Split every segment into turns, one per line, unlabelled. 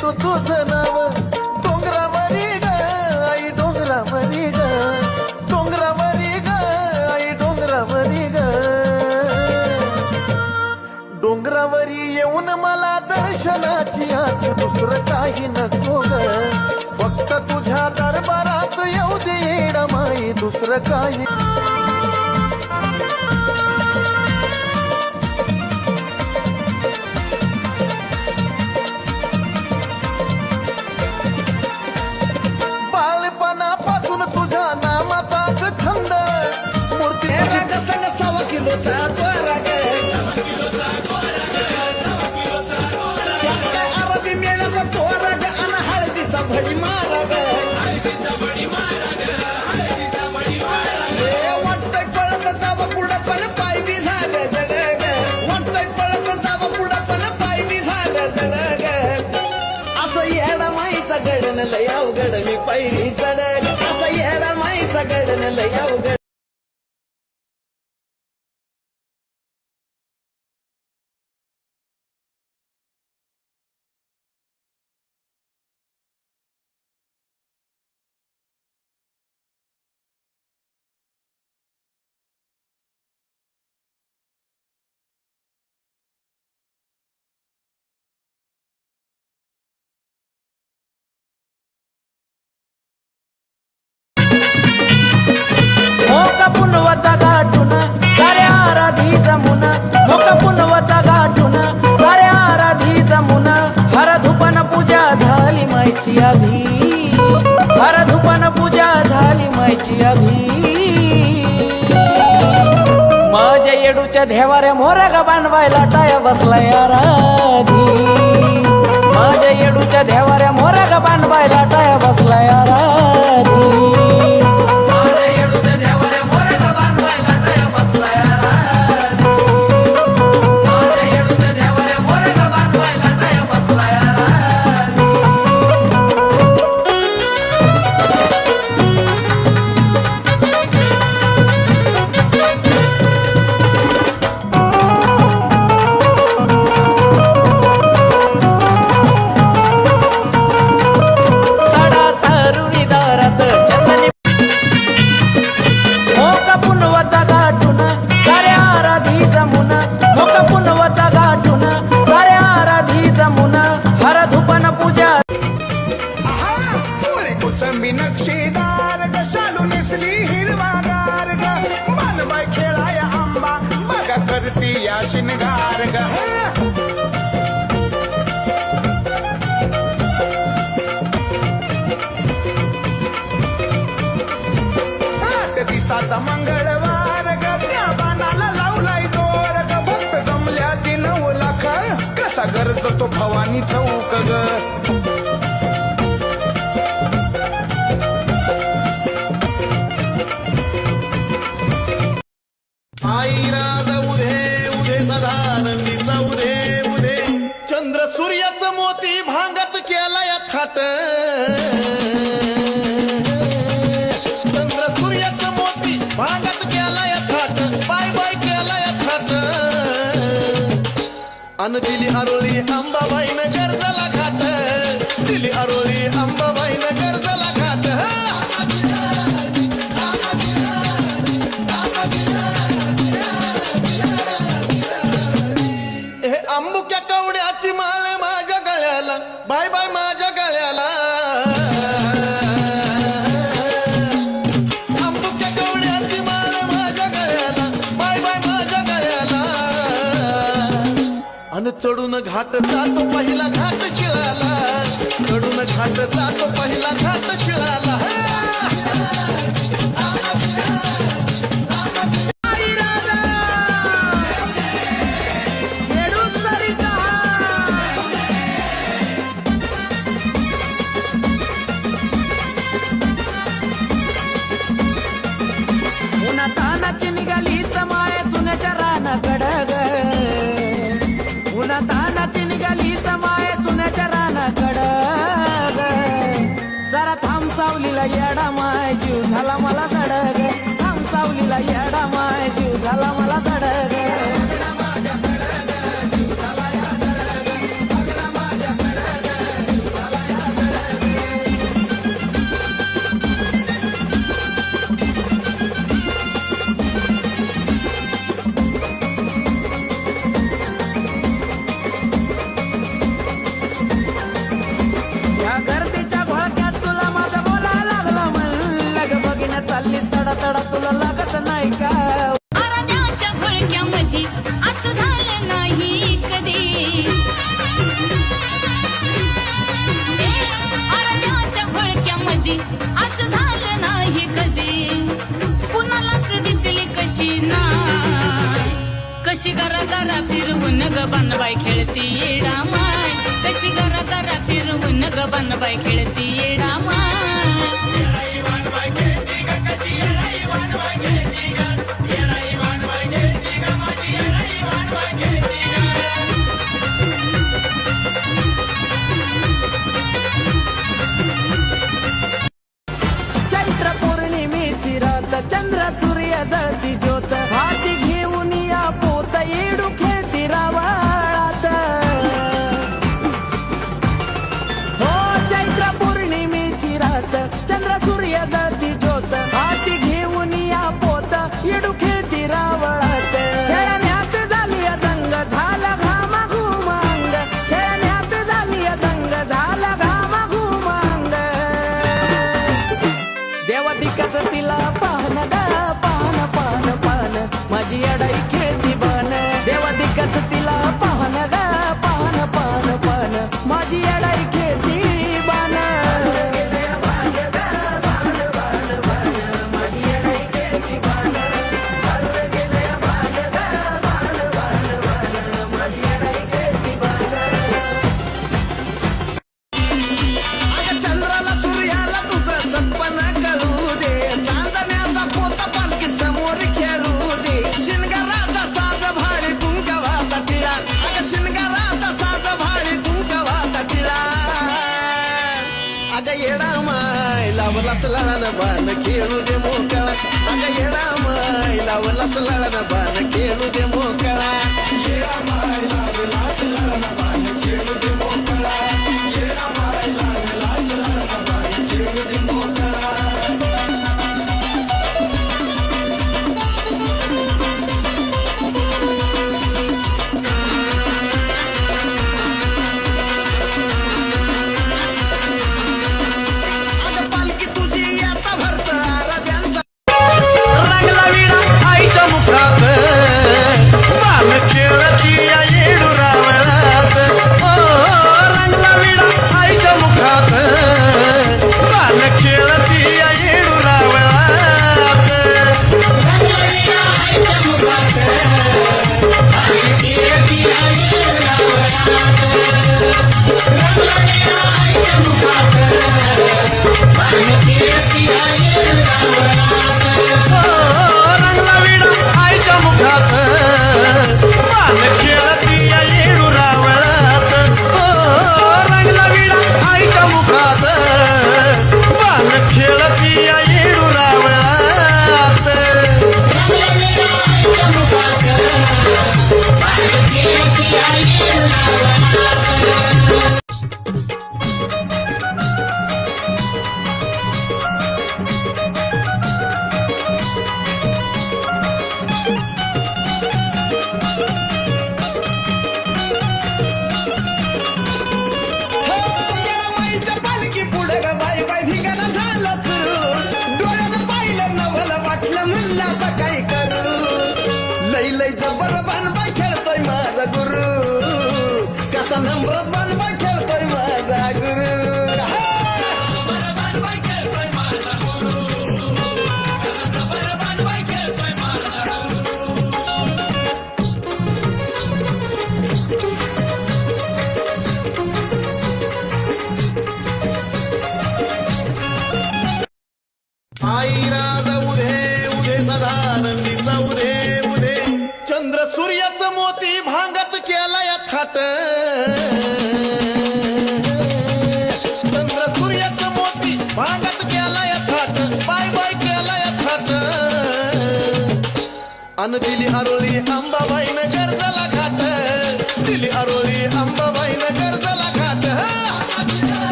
तू तुझं नाव डोंगरावरी ग आई डोंगरावरी ग डोंगरावरी ग आई डोंगरावरी ग डोंगरावरी येऊन मला दर्शनाची आज दुसरं काही नको ग फक्त तुझ्या दरबारात येऊ दे येडा माई दुसरं काही बालपणापासून तुझ्या नामाचा छंद मूर्ती संग 1.25 किलोचा द्वारा ग आरती मेळ्याचा तोरा ग आणि हळदीचा भडी मारा ग वाटतंय पळत जावं पुढं पण पाय बी झालं जग ग वाटतंय पळत जावं पुढं पण पाय बी झालं जग ग असं येडा माईचा गडन लय अवघड मी पैरी चढ असं येडा माईचा गडन लय अवघड
पुनवचा गाठून साऱ्या आराधी जमुन मोका पुनवचा गाठून साऱ्या आराधी जमुन हर धुपन पूजा झाली मायची आधी हर धुपन पूजा झाली मायची आधी माझ्या येडूच्या देवाऱ्या मोरग बांधवायला टाया बसलाय आराधी माझ्या येडूच्या देवाऱ्या मोरग बांधवायला टाया बसलाय आराधी
कोसंबी नक्षीदार ग शालू नेसली हिरवागार ग मानबाई खेळाया आंबा बघा करती या शिनगार ग आठ दिवसाचा मंगळवार ग त्या बाणाला लावलाय दोर ग भक्त जमल्या 9 लाख कसा गरज तो भवानी चौक ग आई राज उधे उधे सदा नंदीचा उधे उधे चंद्र सूर्याचं मोती भांगत केलाय थाट चंद्र सूर्याचं मोती भांगत केलाय थाट बाय बाय केलाय थाट अन दिली आरोळी अंबाबाईनं गरजला खात दिली आरोळी अंबाबाईनं गरजला खात अंबुक्या कवड्याची माळ माझ्या गळ्याला बाय बाय माझ्या गळ्याला अंबुक्या कवड्याची माळ माझ्या गळ्याला बाय बाय माझ्या गळ्याला अन चढून घाट जातो पहिला घाट शिळाला चढून घाट जातो पहिला घाट शिळाला
तानाची निघाली समाय चुन्याच्या रानाकडं उन्हा तानाची निघाली समाय चुन्याच्या रानाकडं जरा थांब सावलीला येडा माय जीव झाला मला चढग थांब सावलीला येडा माय जीव झाला मला चढग
कशी घरा घरा फिरवून ग बनबाई खेळती येडा माय कशी घरा घरा फिरवून ग बनबाई खेळती येडा माय
चैत्र पौर्णिमेची रात चंद्र सूर्य जळती ज्योत हाती घेऊन या पोत येडू खेळती रावळात हो चैत्र पौर्णिमेची रात चंद्र सूर्य जळती ज्योत हाती घेऊन या पोत येडू खेळती रावळात खेळण्यात झाली दंग झाला घामा घुमांग खेळण्यात झाली दंग झाला घामा घुमांग देवाधिकाच तिला पाहन ग पाहन पाहन पाहन माझी अडाई खेळती बन देवाधिकाच तिला पाहन ग पाहन पाहन पाहन माझी अडाई खेळती बन
अगं चंद्राला सूर्याला तुझं सत्पना कळू दे चांदण्याचा पोता पालखी समोर खेळू दे शिनगाराचा साज भाडी कुंकवाचा टिळा अगं शिनगाराचा साज भाडी कुंकवाचा टिळा अगं येडा माय लावलाच लहान बाण खेळू दे मोकळा अगं येडा माय लावलाच लहान बाण खेळू दे मोकळा येडा माय लावलाच लहान बाण खेळू दे मोकळा येडा माय लावलाच लहान बाण खेळू दे मोकळा अगं पालखी तुझी आता भरत आराध्यांचा लागला विडा आईच्या मुखात बाल खेळती या येडू रावळात ओ रंगला विडा आईच्या मुखात बाल खेळती या येडू रावळात रंगला विडा आईच्या मुखात बाल खेळती या येडू रावळात रंगला विडा आईच्या मुखात बाल खेळती या येडू रावळात माईच्या पालखी पुढे ग बाई बाई धिंगाणा झाला सुरू डोळ्यानं पाहिलं नवल वाटलं म्हणलं आता काय करू लई लई जबर बनबाई खेळतोय माझा गुरु कसा नम्र बनबाई खेळतोय माझा गुरु आईरा जाऊ दे उदे सदा नंदी जाऊ दे उदे चंद्र सूर्याचं मोती भांगत केलाय थाट चंद्र सूर्याचं मोती भांगत केलाय थाट बाय बाय केलाय थाट अन दिली आरोळी अंबाबाईनं गरजला खात दिली आरोळी अंबाबाईनं गरजला खात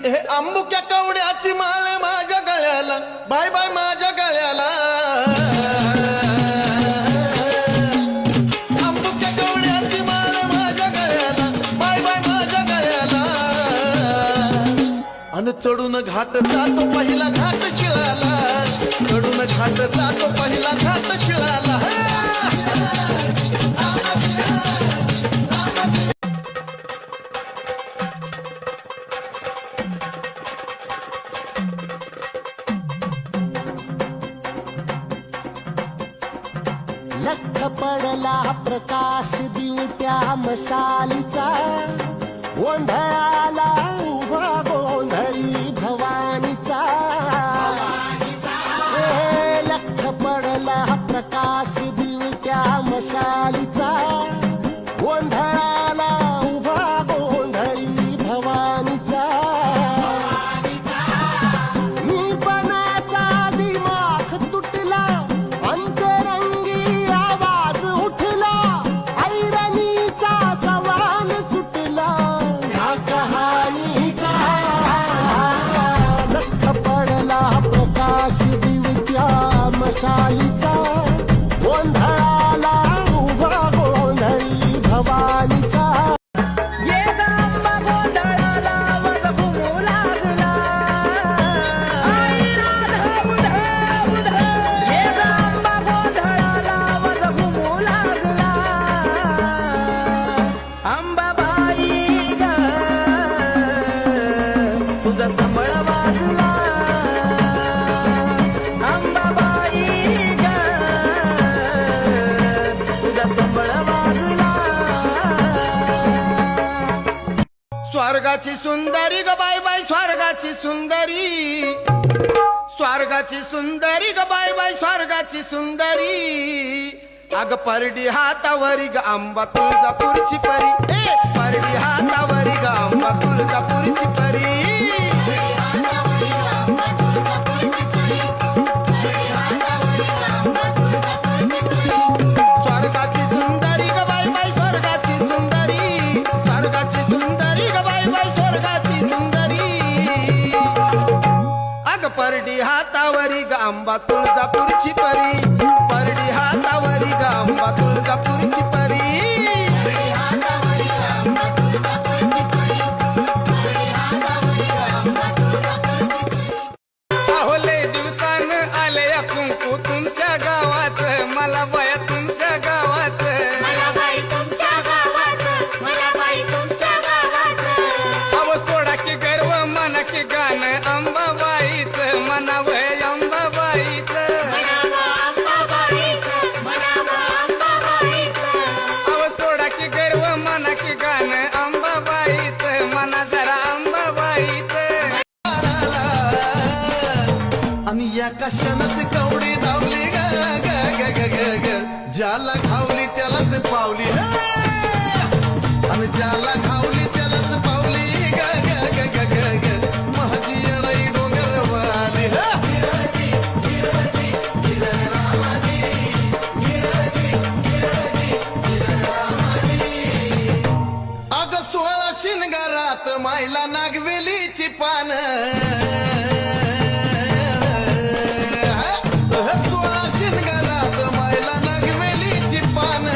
हे अंबुक्या कवड्याची माळ माझ्या गळ्याला बाय बाय माझ्या गळ्याला अंबुक्या कवड्याची माळ माझ्या गळ्याला बाय बाय माझ्या गळ्याला अन चढून घाट जातो पहिला घाट शिळाला चढून घाट जातो पहिला घाट शिळाला
लख पडला प्रकाश दिवट्या मशालीचा गोंधळाला उभा गोंधळी भवानीचा हे लख पडला प्रकाश दिवट्या मशालीचा गोंधळाला उभा गोंधळी भवानीचा मी पणाचा दिमाग तुटला अंतरंगी आवाज उठला ऐरणीचा सवाल सुटला ह्या कहाणीचा लख पडला प्रकाश दिवट्या मशालीचा गोंधळाला उभा गोंधळी भवानीचा
ये गांबा गोंधळाला वध घुमू लागला आई राधा उधा उधा ये गांबा गोंधळाला वध घुमू लागला अंबाबाई ग तुझा संबळ वाजला अंबाबाई ग तुझा संबळ वाजला
स्वर्गाची सुंदरी ग बाय बाय स्वर्गाची सुंदरी स्वर्गाची सुंदरी ग बाय बाय स्वर्गाची सुंदरी अग परडी हातावरी ग आंबा तुळजापूरची परी ए परडी हातावरी ग आंबा तुळजापूरची परी स्वर्गाची सुंदरी ग बाय बाय स्वर्गाची सुंदरी स्वर्गाची सुंदरी ग बाय बाय स्वर्गाची सुंदरी अग परडी हातावरी ग आंबा तुळजापूरची परी परडी हातावरी ग आंबा तुळजापूरची परी
अहोले दिवसान आले कुंकू तुमच्या गावात मला बया तुमच्या गावात
मला बाई तुमच्या गावात मला बाई तुमच्या गावात
अव सोडा की गर्व मना की गाणं अंबाबाईच मनावय अंबाबाईच
म्हणावं अंबाबाईचं म्हणावं अंबाबाईचं
अव सोडा की गर्व मना की गाणं अंबाबाईच मना जरा अंबाबाईच
आणि या कशानच कवडी धावली ग ग ग ग ग ग ज्याला खावली त्यालाच पावली आणि ज्याला खावली त्यालाच पावली ग ग ग ग ग ग माझी येणारी डोंगर वाली अग 16 शिनगारात मायला नागवेलीची पान 16 शिनगारात मायला नागवेलीची पान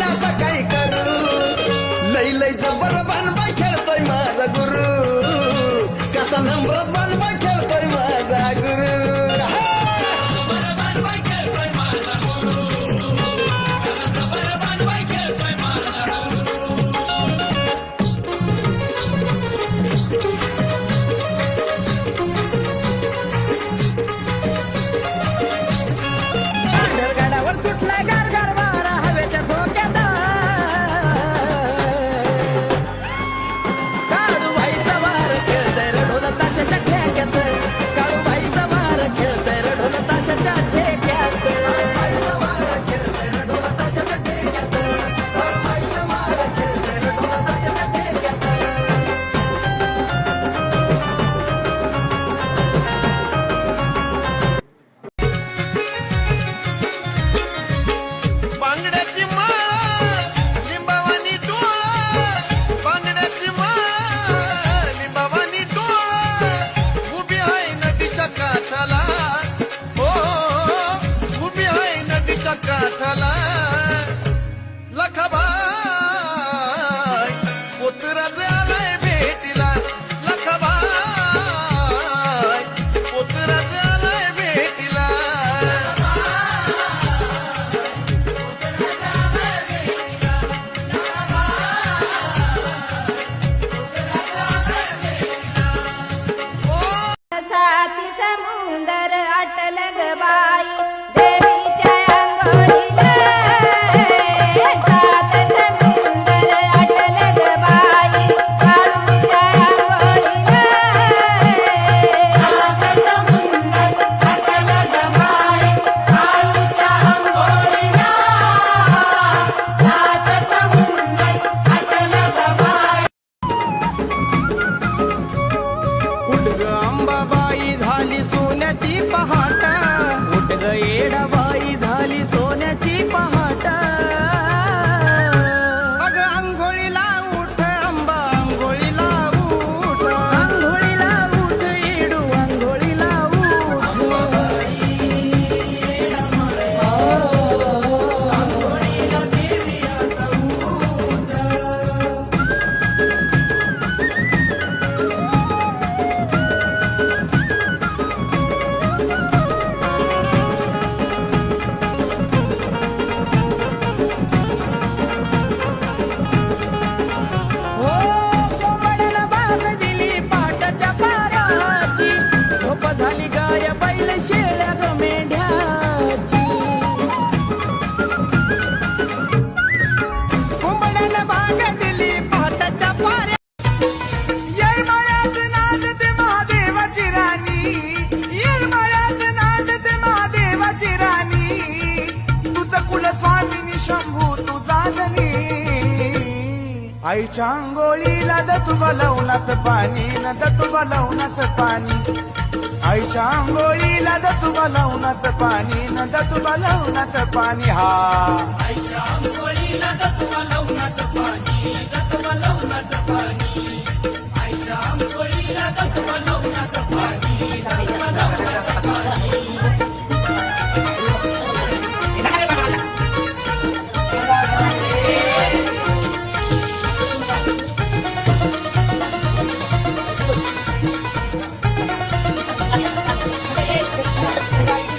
आता काही करू लई लई जबर बनबाई खेळतोय माझा गुरु कसा नम्रत बनबाई खेळतोय माझा गुरु
गडावर सुटलाय गारगार वारा हवेच्या झोक्यात काळूबाईचा वार खेळतय रढोल ताशाच्या ठेक्यात काळूबाईचा वार खेळतय रढोल ताशाच्या ठेक्यात काळूबाईचा वार खेळतय रढोल ताशाच्या ठेक्यात काळूबाईचा वार खेळतय रढोल ताशाच्या ठेक्यात
बांगड्याची माळ लिंबावानी डोळा बांगड्याची माळ लिंबावानी डोळा उभी आहे नदीच्या काठाला हो उभी आहे नदीच्या काठाला लखाबाई पोतराज आलाय भेटीला लखाबाई पोतराज आलाय भेटीला
साती समुंदर अटल ग बाई देवीच्या अंघोळीला सात समुंदर अटल ग बाई काळूच्या अंघोळीला सात समुंदर अटल ग बाई काळूच्या अंघोळीला सात समुंदर अटल ग बाई
उठ ग अंबाबाई झाली सोन्याची पहाट उठ ग येडाबाई झाली सोन्याची पहाट अग अंघोळीला उठ अंबा अंघोळीला उठ अंघोळीला उठ येडू अंघोळीला उठ अंघोळीला देवी आता उठ हो कोंबड्याला बाज दिली पाटाच्या पाराची झोप झाली गाय बैल शेळ्या ग मेंढ्याची कोंबड्याला बाग दिली पाटाच्या पाऱ्या येरमाळ्यात नांदते महादेवाची राणी येरमाळ्यात नांदते महादेवाची राणी तुझं कुलस्वामिनी शंभू तुझा गणी आईच्या अंघोळीला दतू बलवनाच पाणी न दतू बलवनाच पाणी आईच्या अंघोळीला दतू बलवनाच पाणी न दतू बलवनाच पाणी हा आईच्या अंघोळीला दतू बलवनाच पाणी दतू बलवनाच पाणी आईच्या अंघोळीला दतू बलवनाच पाणी दतू बलवनाच पाणी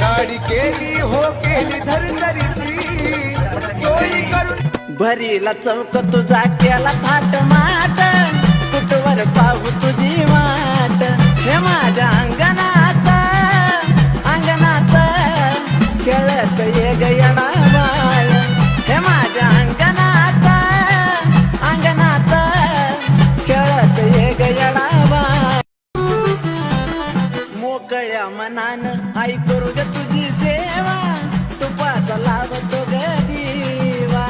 गाडी केली हो केली धरधरीची चोरी करून
भरीला चौक तुझा केला थाट माट कुठवर पाहू तुझी वाट हे माझ्या अंगणात अंगणात खेळत ये गयडा बाळ हे माझ्या अंगणात अंगणात खेळत ये गयडा बाळ मोकळ्या मनानं आई करू ग तुझी सेवा तुपाचा लावतो ग दिवा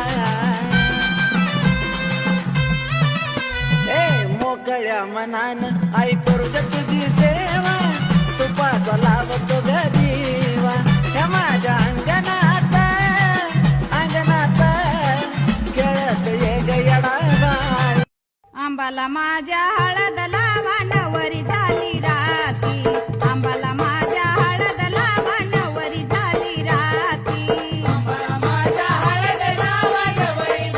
मोकळ्या मनानं आई करू ग तुझी सेवा तुपाचा लावतो ग दिवा ह्या माझ्या अंगणात अंगणात खेळत ये ग येडा बाळ
आंबाला माझ्या हळद लावानवरी झाली राती आंबाला माझ्या हळद लावानवरी झाली राती आंबाला माझ्या हळद लावानवरी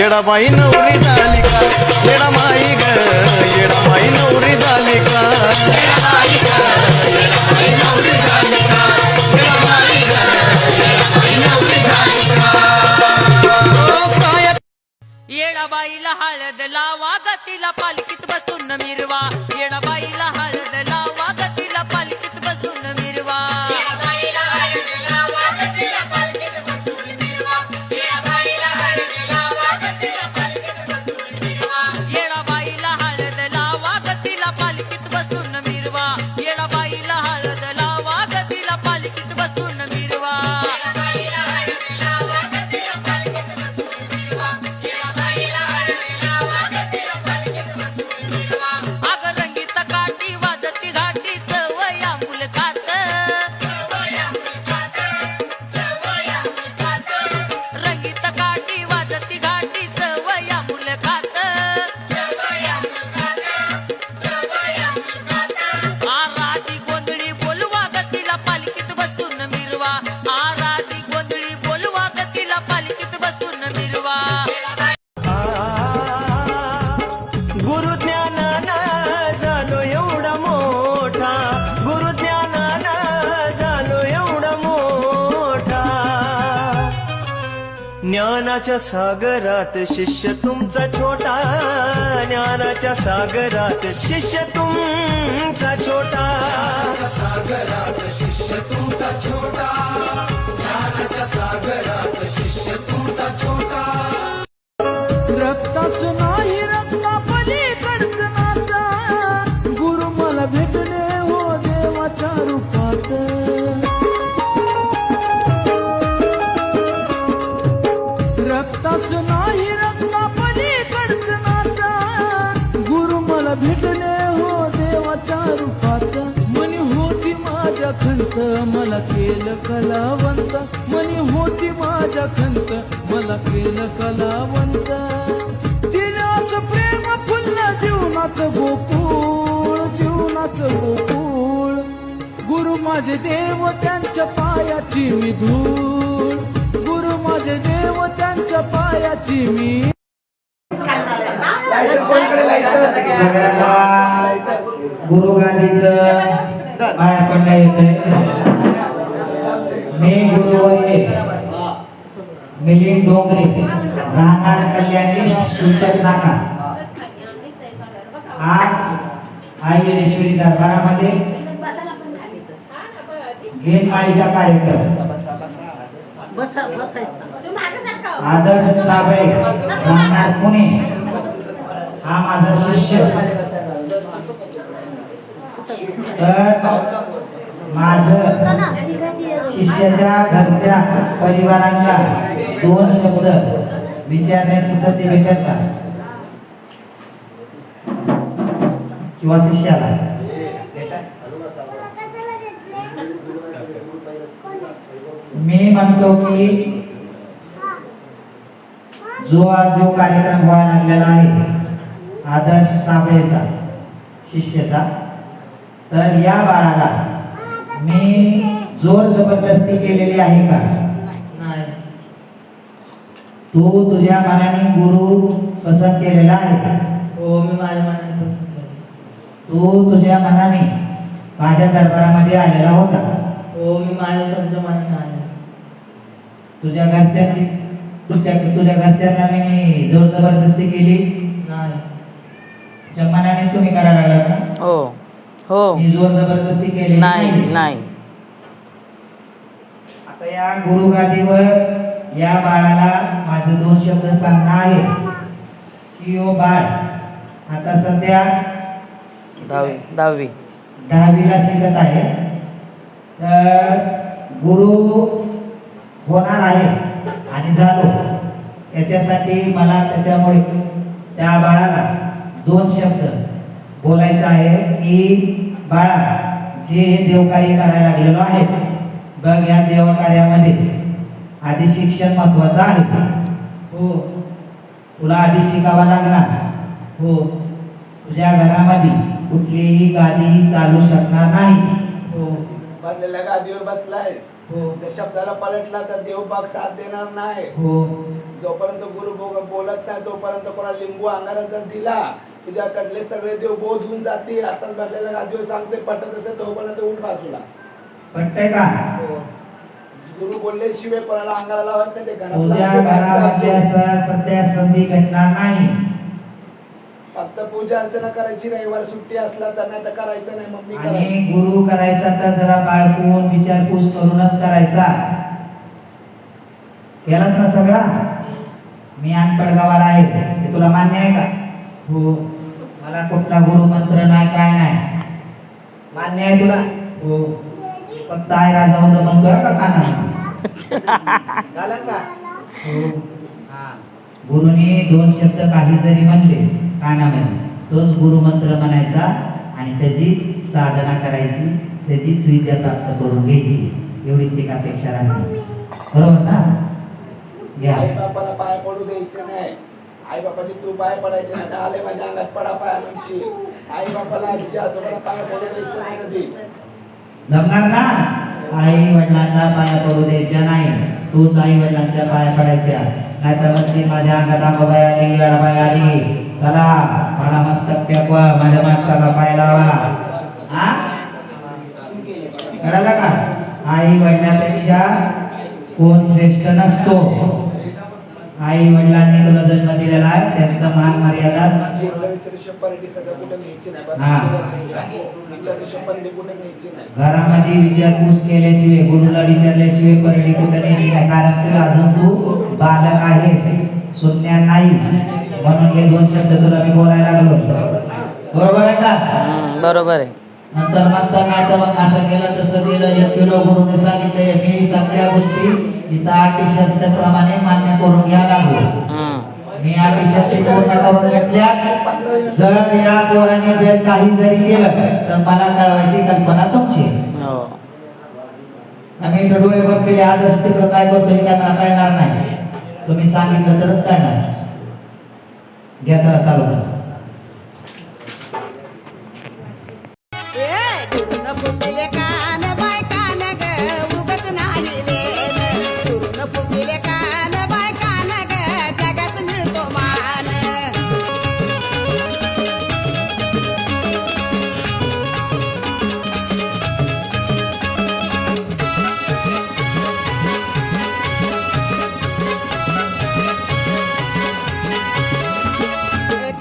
येडाबाई नवरी झाली का येडामाई ग येडाबाई नवरी झाली का येडाबाई ग येडाबाई नवरी झाली का येडाबाई ग येडाबाई नवरी झाली का काय
येडाबाईला हळद लावा गतीला पालखीत बसून मिरवा येडाबाईला हळद लावा गतीला पालखीत बसून मिरवा
येडाबाईला हळद लावा गतीला पालखीत बसून मिरवा येडाबाईला हळद लावा गतीला पालखीत बसून मिरवा
येडाबाईला हळद लावा गतीला पालखीत बसून मिरवा येडाबाईला हळद लावा गतीला पालखीत बसून मिरवा
येडाबाईला हळद लावा गतीला पालखीत बसून मिरवा येडाबाईला हळद लावा गतीला पालखीत बसून मिरवा
अग रंगीत काठी वाजती घाटी चवया मुलखात
चवया मुलखात चवया मुलखात
रंगीत काठी वाजती घाटी चवया मुलखात
चवया मुलखात चवया मुलखात
आराधी गोंधळी बोलवा गतीला पालखीत बसून मिरवा आराधी गोंधळी बोलवा गतीला पालखीत बसून मिरवा
गुरुज्ञानानं झालो एवढा मोठा गुरुज्ञानानं झालो एवढा मोठा ज्ञानाच्या सागरात शिष्य तुमचा छोटा ज्ञानाच्या सागरात शिष्य तुमचा छोटा सागरात शिष्य तुमचा छोटा ज्ञानाच्या सागरात शिष्य तुमचा छोटा
रक्ताचं नाही रक्ता पलीकडचं नाता गुरु मला भेटले हो देवाच्या रूपात रक्ताचं नाही रक्ता पलीकडचं नाता गुरु मला भेटले हो देवाच्या रूपात मनी होती माझ्या खंत मला केलं कलावंत मनी होती माझ्या खंत मला केलं कलावंत दिलं असं प्रेम फुललं जीवनाचं गोकुळ गुरु माझे देव त्यांच्या पायाची मी धूळ गुरु माझे देव त्यांच्या पायाची मी
गुरु गादीचं बाहेर पडता येतंय. मी गुरुवये मिलिंद डोंगरे राहणार कल्याणी सूचक नाका. आज आईरेश्वरी दरबारामध्ये घेनमाळीचा कार्यक्रम आदर्श साबळे राहणार पुणे हा माझा शिष्य. तर माझं शिष्याच्या घरच्या परिवारांना 2 शब्द विचारण्याची संधी भेटत का किंवा शिष्याला? मी म्हणतो की जो कार्यक्रम व्हायला लागलेला आहे आदर्श साबळेचा शिष्याचा, तर या बाळाला मी जोर जबरदस्ती केलेली आहे का? नाही. तू तुझ्या मनाने गुरु पसंत केलेला आहे का? हो, मी माझ्या मनाने पसंत केला. तू तुझ्या मनाने माझ्या दरबारामध्ये आलेला होता? हो, मी माझ्या मनाने आले. तुझ्या घरच्यांना मी जोर जबरदस्ती केली? नाही. तुझ्या मनाने तुम्ही करायला लागला का?
हो हो
मी जोर जबरदस्ती केली
नाही नाही.
आता या गुरुगादीवर या बाळाला माझे 2 शब्द सांगणं आहे की ओ बाळ आता सध्या 10वीला शिकत आहे. तर गुरु होणार आहे आणि झालो याच्यासाठी मला त्याच्यामुळे त्या बाळाला 2 शब्द बोलायचं आहे की बाळा जे देवकार्य करायला लागलेलो आहे बघ, या देवकार्यामध्ये आधी शिक्षण महत्वाचं आहे. हो, तुला आधी शिकावा लागणार. हो, तुझ्या घरामध्ये कुठलीही गादी चालू शकणार नाही. हो,
बदलेल्या गादीवर बसलायस.
हो,
त्या शब्दाला पलटला तर देव बाग साथ देणार नाही.
हो,
जोपर्यंत गुरु बोलत नाही तोपर्यंत कोणा लिंबू अंगारा जर दिला तुझ्याकडले सगळे देव बोध होऊन जातील. आता भरलेला राजू सांगते पटत असेल तोपर्यंत उठ बाजूला.
पटतंय का?
गुरु बोलले शिवाय कोणाला अंगाला लावत नाही. ते
उद्या घरामध्ये असं सध्या संधी घडणार नाही.
फक्त पूजा अर्चना करायची, रविवार सुट्टी असला तर नाही तर करायचं नाही. मम्मी
आणि
करायची.
गुरु करायचा तर जरा बाळकून विचारपूस करूनच करायचा. केलाच ना सगळा? मी अनपड गावाला आहे, हे तुला मान्य आहे का? हो. मला कुठला गुरु मंत्र नाही, काय नाही. मान्य आहे तुला? हो. फक्त आहे राजा होतं म्हणतोय का काना?
झालं का?
हो. हा. गुरुने 2 शब्द काही जरी म्हणले कानामध्ये, तोच गुरु मंत्र म्हणायचा आणि त्याचीच साधना करायची, त्याचीच विद्या प्राप्त करून घ्यायची. एवढीच एक अपेक्षा राहते. बरोबर ना? घ्या.
आई बापाला पाय पडू द्यायचे नाही. आई बापाची तू पाय पडायचे नाही. आले माझ्या अंगात पडा पाय म्हणशी. आई बापाला आजी आजोबाला पाय पडू द्यायचं नाही कधी.
जमणार ना? आई वडिलांना पाया पडू द्यायच्या नाही. तूच आई वडिलांच्या पाया पडायच्या. नाहीतर म्हणते माझ्या अंगात आंबाबाई आली, गडाबाई आली, चला मला मस्तक टेकवा, माझ्या मागचा पाय लावा. हा? कळालं का? आई वडिलांपेक्षा कोण श्रेष्ठ नसतो. आई वडिलांनी तुला जन्म दिलेला आहे, त्यांचा मान मर्यादा. घरामध्ये विचारपूस केल्याशिवाय, गुरुला विचारल्याशिवाय परडी कुठे न्यायची नाही. कारण तुला अजून तू बालक आहेस, सुज्ञान नाही. म्हणून हे 2 शब्द तुला मी बोलायला लागलो. बरोबर आहे का?
बरोबर आहे.
नंतर म्हणता नाही तर मग असं केलं तसं केलं. 1 किलो गुरुने सांगितलंय. मी सगळ्या गोष्टी इथं 8 शब्दाप्रमाणे मान्य करून घ्यायला लागलो. मी 8 शब्द पूर्ण करून घेतल्या. जर या पोराने जर काही जरी केलं तर मला कळवायची कल्पना तुमची. आम्ही इथं डोळे बंद केले, आदर्श तिकडं काय करतो हे काय मला कळणार नाही. तुम्ही सांगितलं तरच कळणार. घ्या जरा चालू करा.
फुटले कान बाय कान ग उगत नाही लेन. फुटले कान बाय कान ग जगात मिळतो मान.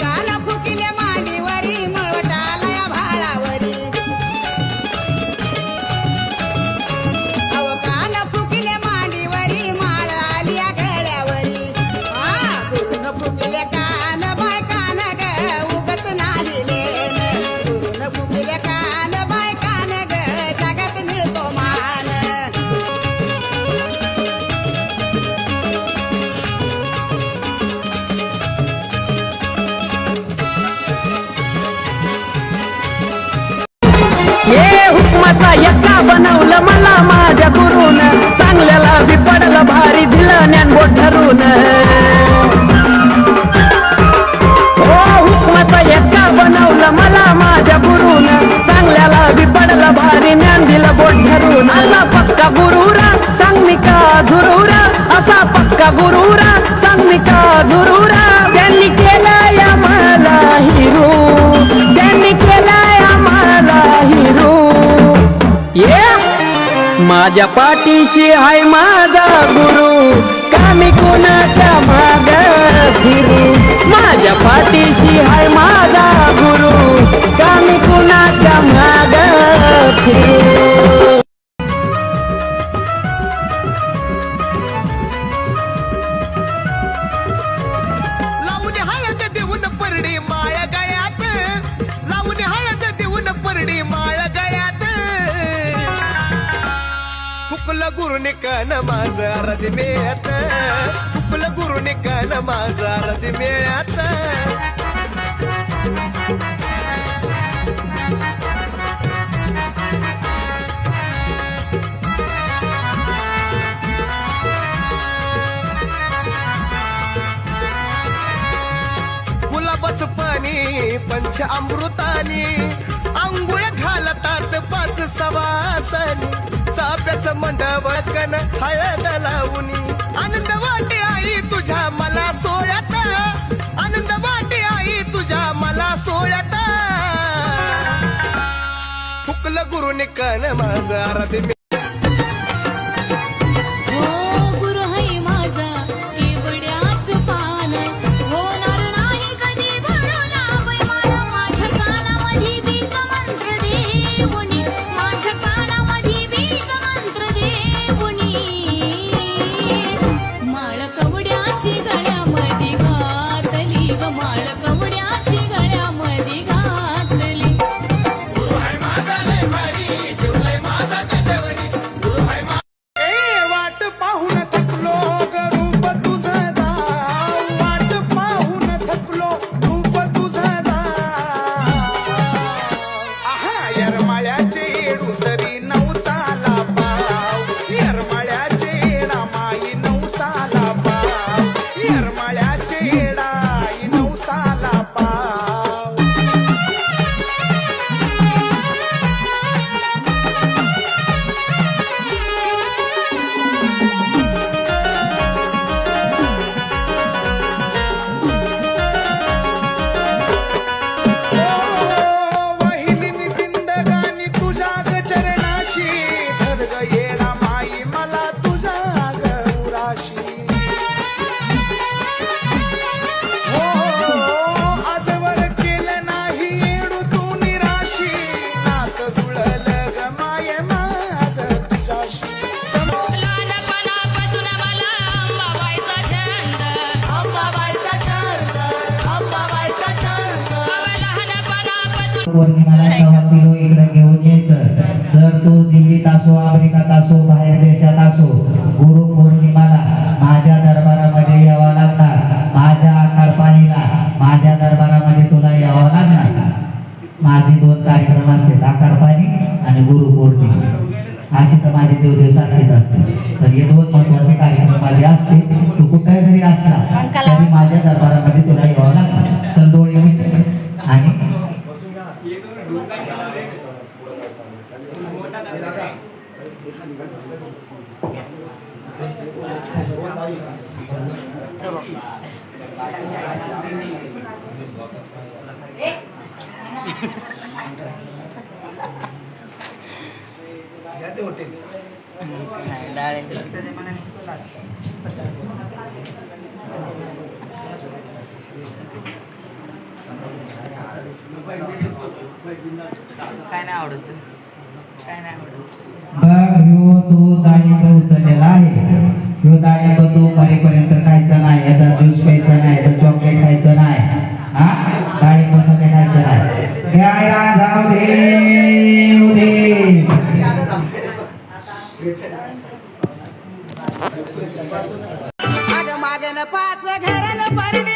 कान फुकिले मांडीवरी मळवटाला या भाळावरी. कान फुकिले मांडीवरी माळ आली या गळ्यावरी. गुरुन फुकिले कान बाय कान ग उगत नाही लेन. गुरुन फुकिले कान बाय कान ग जगात मिळतो मान.
हे हुकमाचा यक्का बनवलं मला माझ्या गुरुन. चांगल्याला बी पडलं भारी, दिलं ज्ञानबोध धरून. हो हुकमाचा यक्का बनवलं मला माझ्या गुरुन. चांगल्याला बी पडलं भारी, ज्ञान दिलं बोट धरून. असा पक्का गुरुरा सांग मी का झुरुरा. असा पक्का गुरुरा सांग मी का झुरुरा. त्यांनी केलं या मला हिरू, त्यांनी केलं या मला हिरू. माझ्या पाठीशी हाय माझा गुरु, कामी कोणाच्या माग फिरू. माझ्या पाठीशी हाय माझा गुरु, कामी कोणाच्या माग फिरू.
लावून हळद देऊन परडी माळ गळ्यात. लावून हळद देऊन परडी माळ गळ्यात. फुकलं गुरुने कान माझं अर्ध मेळ्यात. फुकलं गुरुने कान माझं अर्ध मेळ्यात. गुलाबाचं पाणी पंच अमृतानी आंघोळ घालतात 5 सवासानी. चाफ्याचं मंडवकन हळद लावून आनंद वाटे आई तुझ्या गुरुने कन माझं आराधे
गुरु है माझा केवड्याच पान होणार नाही कधी गुरुला बैमान माझ्या कानामध्ये बीज मंत्र देऊनी माझ्या कानामध्ये बीज मंत्र देऊनी माळ कवड्याची गळ्यामध्ये घातली ग माळ कवड्याची गळ्यामध्ये घातली
वाट पाहून थकलो ग रूप तुझं दाव वाट पाहून थकलो रूप तुझं दाव आहा यरमाळ्याचे येडूसरी नवसाला पाव यरमाळ्याचे येडामाई नवसाला पाव यरमाळ्याचे येडाई नवसाला पाव वाहिली मी जिंदगानी तुझ्या ग चरणाशी धर ग येडा माई मला तुझ्या ग उराशी हो आजवर केलं नाही येडू तू निराशी नात जुळल ग माये माझ तुझ्याशी
लहानपणापासून मला अंबाबाईचा छंद
अंबाबाईचा छंद अंबाबाईचा छंद
लहानपणापासून
पौर्णिमाला 6 किलो इकडे घेऊन यायचं जर तू दिल्लीत असो आफ्रिकात असो बाहेर देशात असो गुरु पौर्णिमाला माझ्या दरबारामध्ये यावं लागणार माझ्या आकारपाणीला माझ्या दरबारामध्ये तुला यावं लागणार माझे 2 कार्यक्रम असतात आकारपाणी आणि गुरु पौर्णिमा अशी तर माझे देवदेव साथीत असते तर हे 2 महत्वाचे कार्यक्रम माझे असते तू कुठेही जरी असला तरी माझ्या दरबारामध्ये तुला यावं लागणार चल डोळे मिट आणि
या ते हॉटेल
काय नाही आवडत काय नाही आवडत
बघ ह्यो तू डाळिंब उचललेला आहे ह्यो डाळिंब तू मरेपर्यंत खायचा नाही याचा ज्यूस प्यायचा नाही याचा चॉकलेट खायचं नाही हा डाळिंब सगळे खायचं नाही प्यायला जाऊ दे
माग मागन 5 घरन परडी